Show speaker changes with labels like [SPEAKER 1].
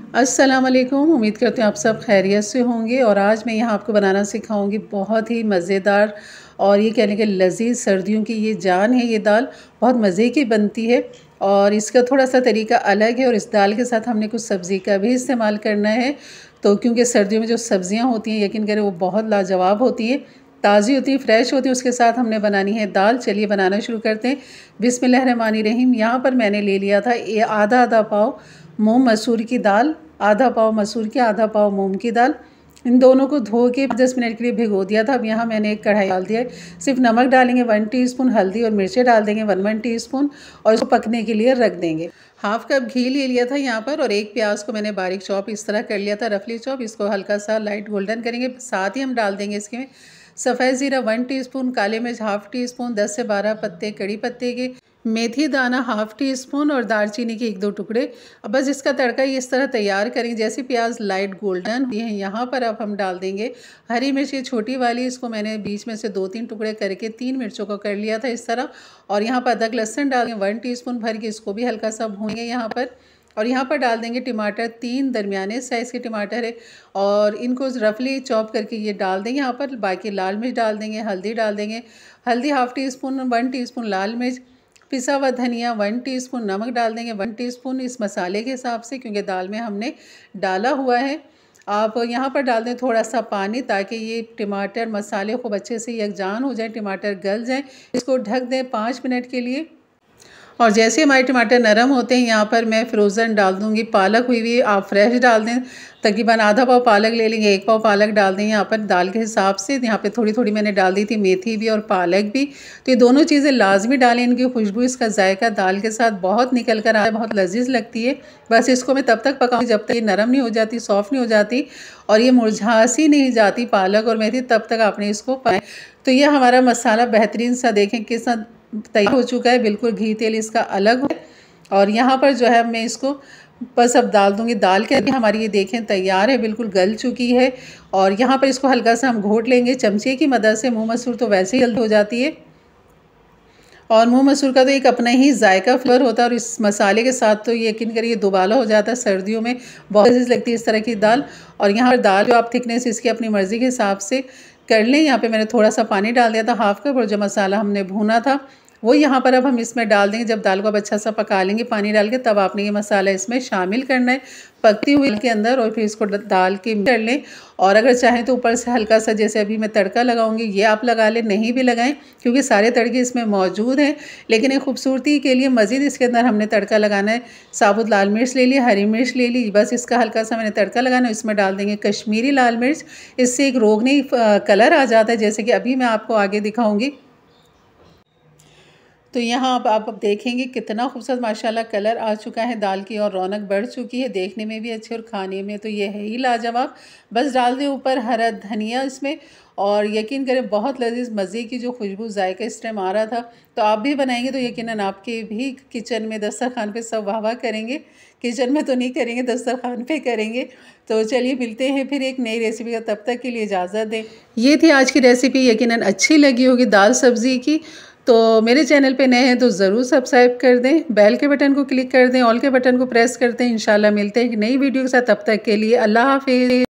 [SPEAKER 1] अस्सलाम वालेकुम। उम्मीद करती हूँ आप सब खैरियत से होंगे। और आज मैं यहाँ आपको बनाना सिखाऊंगी बहुत ही मज़ेदार और ये कहने के लजीज सर्दियों की ये जान है। ये दाल बहुत मज़े की बनती है और इसका थोड़ा सा तरीका अलग है। और इस दाल के साथ हमने कुछ सब्ज़ी का भी इस्तेमाल करना है। तो क्योंकि सर्दियों में जो सब्ज़ियाँ होती हैं यकीन करें वो बहुत लाजवाब होती हैं, ताज़ी होती है, फ्रेश होती है। उसके साथ हमने बनानी है दाल। चलिए बनाना शुरू करते हैं। बिस्मिल्लाहिर्रहमानिर्रहीम। यहाँ पर मैंने ले लिया था ये आधा पाव मूंग मसूर की दाल, आधा पाव मसूर की, आधा पाव मूंग की दाल। इन दोनों को धो के 10 मिनट के लिए भिगो दिया था। अब यहाँ मैंने एक कढ़ाई डाल दिया है। सिर्फ नमक डालेंगे 1 टीस्पून, हल्दी और मिर्चें डाल देंगे 1 टीस्पून और इसको पकने के लिए रख देंगे। हाफ कप घी ले लिया था यहाँ पर और एक प्याज को मैंने बारीक चॉप इस तरह कर लिया था, रफली चॉप। इसको हल्का सा लाइट गोल्डन करेंगे। साथ ही हम डाल देंगे इसके सफ़ेद ज़ीरा 1 टीस्पून, काले मिर्च हाफ टीस्पून, 10 से 12 पत्ते कड़ी पत्ते के, मेथी दाना हाफ टीस्पून और दालचीनी के 1-2 टुकड़े। अब बस इसका तड़का इस तरह तैयार करेंगे जैसे प्याज लाइट गोल्डन हुई है। यहाँ पर अब हम डाल देंगे हरी मिर्च, ये छोटी वाली, इसको मैंने बीच में से 2-3 टुकड़े करके 3 मिर्चों को कर लिया था इस तरह। और यहाँ पर अदरक लहसुन डालेंगे 1 टीस्पून भर के, इसको भी हल्का सा भूनेंगे यहाँ पर। और यहाँ पर डाल देंगे टमाटर, 3 दरमियाने साइज़ के टमाटर है और इनको रफली चॉप करके ये डाल देंगे यहाँ पर। बाकी लाल मिर्च डाल देंगे, हल्दी डाल देंगे, हल्दी हाफ टीस्पून, 1 टीस्पून लाल मिर्च, पिसा हुआ धनिया 1 टीस्पून, नमक डाल देंगे 1 टीस्पून इस मसाले के हिसाब से क्योंकि दाल में हमने डाला हुआ है। आप यहाँ पर डाल दें थोड़ा सा पानी ताकि ये टमाटर मसाले खूब अच्छे से यकजान हो जाए, टमाटर गल जाए। इसको ढक दें 5 मिनट के लिए। और जैसे हमारे टमाटर नरम होते हैं यहाँ पर मैं फ्रोज़न डाल दूँगी पालक हुई हुई, आप फ्रेश डाल दें। तकरीबन आधा पाव पालक ले लेंगे, 1 पाव पालक डाल दें यहाँ पर दाल के हिसाब से। यहाँ पे थोड़ी थोड़ी मैंने डाल दी थी मेथी भी और पालक भी। तो ये दोनों चीज़ें लाजमी डालें, इनकी खुशबू, इसका जायका दाल के साथ बहुत निकल कर आता है, बहुत लजीज लगती है। बस इसको मैं तब तक पकाऊँगी जब तक ये नरम नहीं हो जाती, सॉफ्ट नहीं हो जाती और ये मुरझा सी नहीं जाती पालक और मेथी, तब तक आपने इसको पकाएं। तो ये हमारा मसाला बेहतरीन सा देखें किस तैयार हो चुका है, बिल्कुल घी तेल इसका अलग है। और यहाँ पर जो है मैं इसको बस अब डाल दूँगी दाल के। हमारी ये देखें तैयार है, बिल्कुल गल चुकी है। और यहाँ पर इसको हल्का सा हम घोट लेंगे चमचे की मदद से। मूंग मसूर तो वैसे ही जल्दी हो जाती है और मूंग मसूर का तो एक अपना ही जायका फ्लेवर होता है और इस मसाले के साथ तो यकीन करिए दोबाला हो जाता है। सर्दियों में बहुत लजीज लगती है इस तरह की दाल। और यहाँ पर दाल जो आप थिकनेस इसकी अपनी मर्ज़ी के हिसाब से कर लें। यहाँ पे मैंने थोड़ा सा पानी डाल दिया था हाफ कप और जो मसाला हमने भूना था वो यहाँ पर अब हम इसमें डाल देंगे। जब दाल को अब अच्छा सा पका लेंगे पानी डाल के, तब आपने ये मसाला इसमें शामिल करना है पकती हुई के अंदर और फिर इसको डाल के कर लें। और अगर चाहें तो ऊपर से हल्का सा, जैसे अभी मैं तड़का लगाऊंगी, ये आप लगा लें, नहीं भी लगाएं क्योंकि सारे तड़के इसमें मौजूद हैं। लेकिन एक खूबसूरती के लिए मज़ीद इसके अंदर हमने तड़का लगाना है। साबुत लाल मिर्च ले ली, हरी मिर्च ले ली, बस इसका हल्का सा मैंने तड़का लगाना है। इसमें डाल देंगे कश्मीरी लाल मिर्च, इससे एक रोगनी कलर आ जाता है जैसे कि अभी मैं आपको आगे दिखाऊँगी। तो यहाँ आप देखेंगे कितना खूबसूरत माशाल्लाह कलर आ चुका है दाल की और रौनक बढ़ चुकी है, देखने में भी अच्छी और खाने में तो ये है ही लाजवाब। बस डाल दें ऊपर हरा धनिया इसमें और यकीन करें बहुत लजीज मज़े की जो खुशबू जायका इस टाइम आ रहा था। तो आप भी बनाएंगे तो यकीनन आपके भी किचन में दस्तरखान पे सब वाह वाह करेंगे। किचन में तो नहीं करेंगे, दस्तरखान पे करेंगे। तो चलिए मिलते हैं फिर एक नई रेसिपी का, तब तक के लिए इजाज़त दें। ये थी आज की रेसिपी, यकीनन अच्छी लगी होगी दाल सब्ज़ी की। तो मेरे चैनल पे नए हैं तो ज़रूर सब्सक्राइब कर दें, बेल के बटन को क्लिक कर दें, ऑल के बटन को प्रेस कर दें। इंशाल्लाह मिलते हैं एक नई वीडियो के साथ, तब तक के लिए अल्लाह हाफिज़।